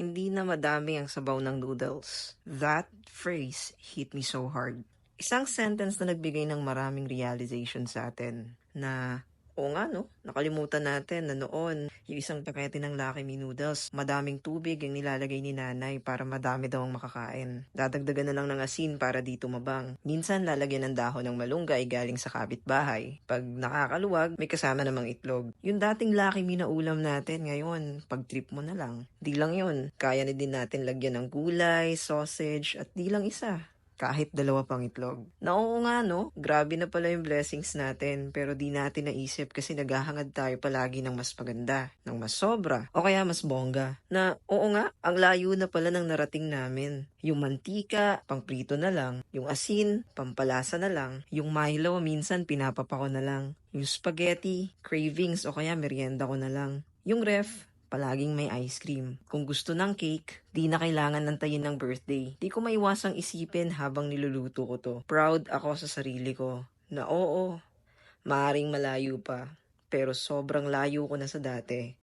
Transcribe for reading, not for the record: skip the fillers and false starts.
hindi na madami ang sabaw ng noodles. That phrase hit me so hard. Isang sentence na nagbigay ng maraming realization sa atin na, oo nga no, nakalimutan natin na noon, yung isang pakete ng Lucky Me Noodles, madaming tubig ang nilalagay ni nanay para madami daw ang makakain. Dadagdagan na lang ng asin para di tumabang. Minsan lalagyan ng dahon ng malunggay galing sa kapitbahay. Pag nakakaluwag, may kasama namang itlog. Yung dating Lucky Me na ulam natin ngayon, pag trip mo na lang. Di lang yun, kaya na din natin lagyan ng gulay, sausage, at di lang isa. Kahit 2 pang itlog. Na oo nga no, grabe na pala yung blessings natin pero di natin naisip kasi naghahangad tayo palagi ng mas maganda, ng mas sobra, o kaya mas bongga. Na oo nga, ang layo na pala ng narating namin. Yung mantika, pangprito na lang. Yung asin, pampalasa na lang. Yung Milo, minsan pinapapako na lang. Yung spaghetti, cravings o kaya merienda ko na lang. Yung ref, palaging may ice cream. Kung gusto ng cake, di na kailangan nantayin ng birthday. Di ko maiwasang isipin habang niluluto ko to. Proud ako sa sarili ko na oo, maaring malayo pa. Pero sobrang layo ko na sa dati.